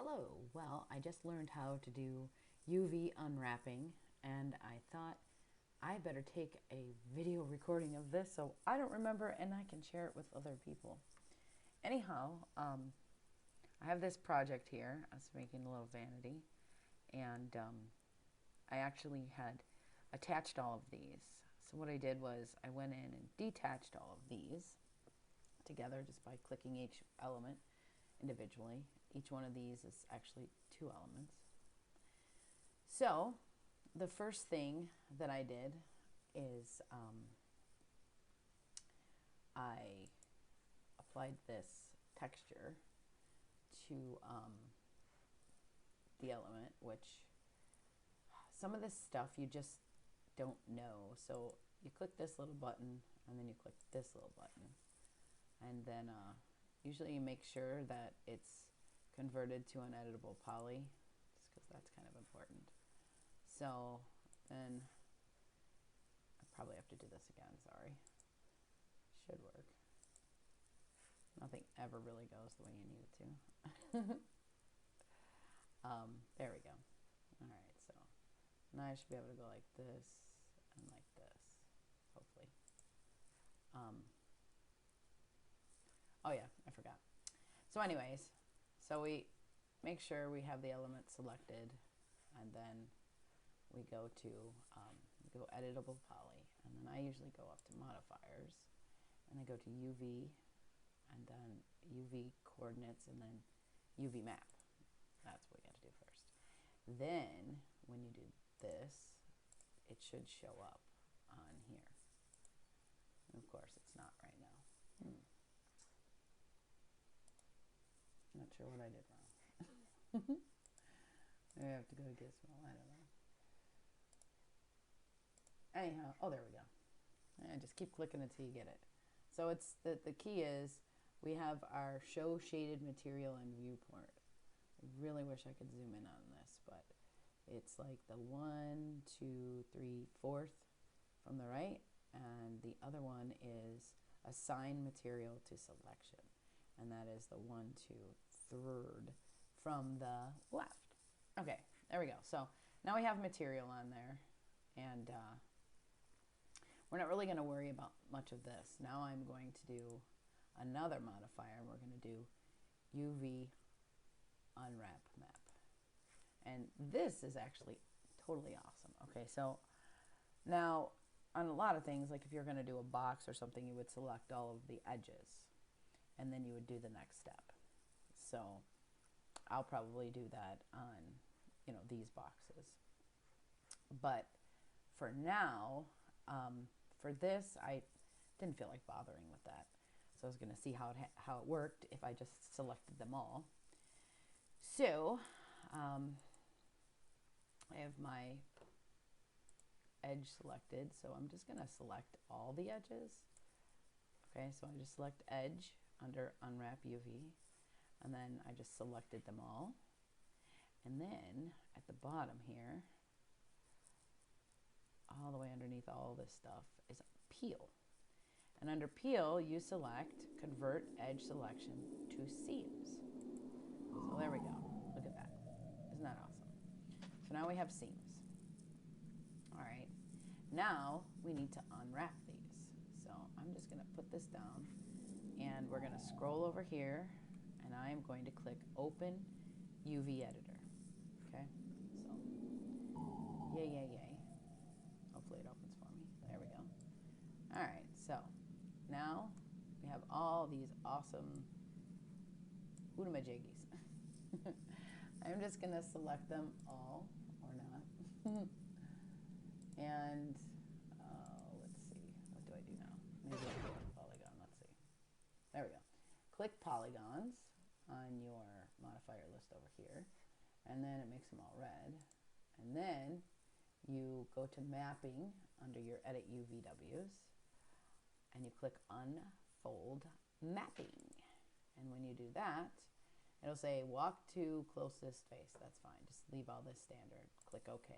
Hello. Well, I just learned how to do UV unwrapping, and I thought I better take a video recording of this so I don't remember and I can share it with other people. Anyhow, I have this project here. I was making a little vanity, and I actually had attached all of these. So what I did was I went in and detached all of these together just by clicking each element individually. Each one of these is actually two elements. So the first thing that I did is I applied this texture to the element, which some of this stuff you just don't know. So you click this little button and then you click this little button, and then usually you make sure that it's converted to an editable poly, just because that's kind of important. So then I probably have to do this again, sorry. Should work. Nothing ever really goes the way you need it to. There we go. All right, so now I should be able to go like this and like this, hopefully. Oh yeah, I forgot. So anyways, so we make sure we have the element selected, and then we go to editable poly, and then I usually go up to modifiers, and I go to UV, and then UV coordinates, and then UV map. That's what we got to do first. Then when you do this, it should show up on here. And of course, it's not right now. Not sure what I did wrong. Maybe I have to go to Gizmo. I don't know. Anyhow, oh, there we go. And just keep clicking until you get it. So it's the key is we have our show shaded material and viewport. I really wish I could zoom in on this, but it's like the 1, 2, 3, 4th from the right, and the other one is assign material to selection, and that is the 1, 2, 3rd from the left. Okay, there we go. So now we have material on there, and we're not really going to worry about much of this. Now I'm going to do another modifier. We're going to do UV unwrap map. And this is actually totally awesome. Okay, so now on a lot of things, like if you're going to do a box or something, you would select all of the edges, and then you would do the next step. So I'll probably do that on, these boxes. But for now, for this, I didn't feel like bothering with that. So I was going to see how it worked if I just selected them all. So I have my edge selected, so I'm just going to select all the edges. Okay, so I just select edge under unwrap UV, and then I just selected them all. And then at the bottom here, all the way underneath all this stuff is peel. And under peel, you select convert edge selection to seams. So there we go. Look at that. Isn't that awesome? So now we have seams. All right. Now we need to unwrap these. So I'm just going to put this down, and we're going to scroll over here, and I am going to click Open UV Editor. Okay. So yay, yay, yay. Hopefully it opens for me. There we go. All right. So now we have all these awesome hoodamajiggies. I'm just going to select them all, or not. And let's see, what do I do now? Maybe I'll go to polygon. Let's see. There we go. Click polygons on your modifier list over here, and then it makes them all red. And then you go to mapping under your edit UVWs, and you click unfold mapping. And when you do that, it'll say walk to closest face. That's fine. Just leave all this standard. Click OK.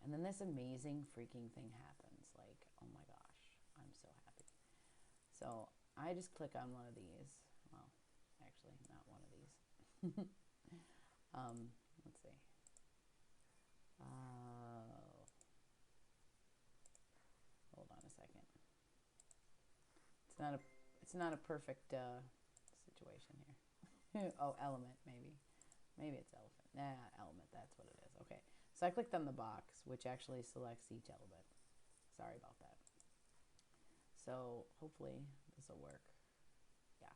And then this amazing freaking thing happens. Like, oh my gosh, I'm so happy. So I just click on one of these. Well, actually, not one of these. Let's see. Hold on a second. It's not a perfect situation here. Oh, element maybe. Maybe it's elephant. Nah, element. That's what it is. Okay. So I clicked on the box, which actually selects each element. Sorry about that. So hopefully this will work. Yeah,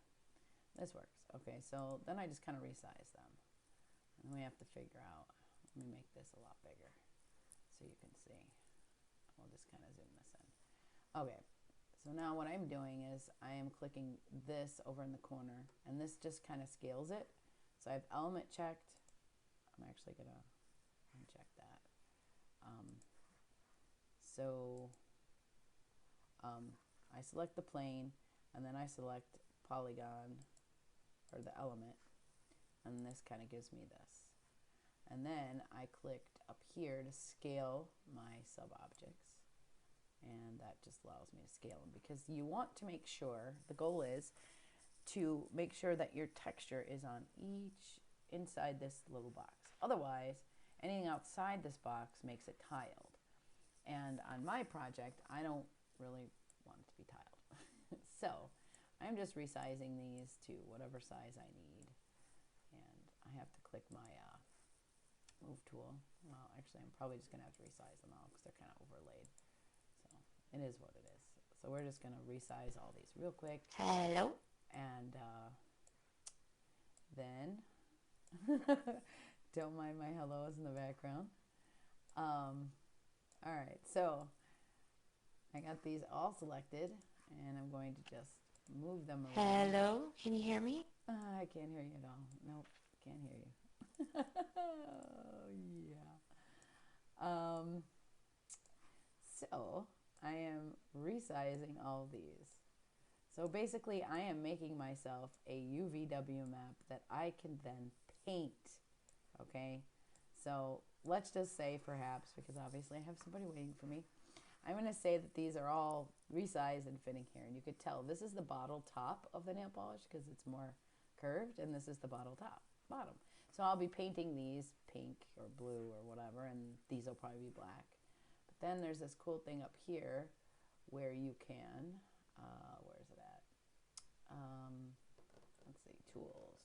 this works. Okay, so then I just kind of resize them. And we have to figure out, let me make this a lot bigger so you can see. We'll just kind of zoom this in. Okay, so now what I'm doing is I am clicking this over in the corner, and this just kind of scales it. So I have element checked. I'm actually going to uncheck that. I select the plane, and then I select polygon, or the element, and this kind of gives me this. And then I clicked up here to scale my sub-objects, and that just allows me to scale them, because you want to make sure, the goal is to make sure that your texture is on each inside this little box. Otherwise, anything outside this box makes it tiled. And on my project, I don't really want it to be tiled. So I'm just resizing these to whatever size I need. And I have to click my move tool. Well, actually, I'm probably just going to have to resize them all because they're kind of overlaid. So it is what it is. So we're just going to resize all these real quick. Hello. And then, don't mind my hellos in the background. All right, so I got these all selected, and I'm going to just move them around. Hello. Can you hear me? I can't hear you at all. Nope, can't hear you. Yeah. So I am resizing all these. So basically, I am making myself a UVW map that I can then paint. Okay, so let's just say perhaps, because obviously I have somebody waiting for me, I'm going to say that these are all resized and fitting here. And you could tell this is the bottle top of the nail polish because it's more curved, and this is the bottom. So I'll be painting these pink or blue or whatever, and these will probably be black. But then there's this cool thing up here where you can, where is it at? Let's see, tools.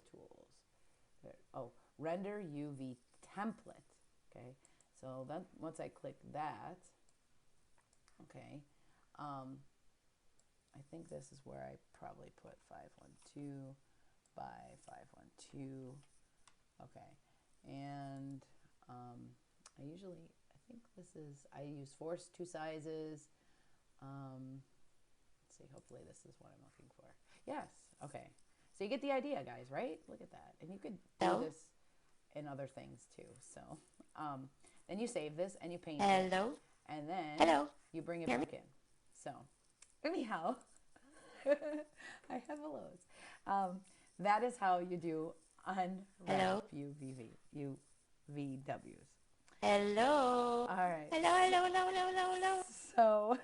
There, oh, render UV template. Okay, so then once I click that, okay, I think this is where I probably put 512 by 512. Okay, and I use two sizes. Let's see, hopefully this is what I'm looking for. Yes, okay. So you get the idea, guys, right? Look at that. And you could do this in other things too. So then you save this and you paint it. And then you bring it back in. So anyhow, I have hellos. That is how you do unwrap UVWs. Hello. All right. Hello. So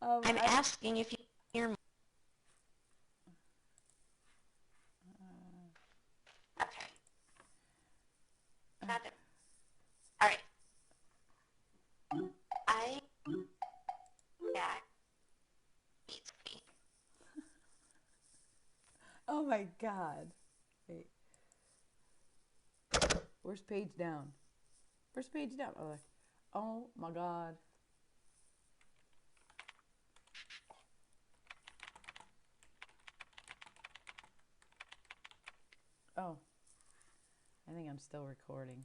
I'm asking if you hear me. Okay. Got it. All right. Oh my God. Wait. Where's page down? Where's page down? Oh my God. Oh. I think I'm still recording.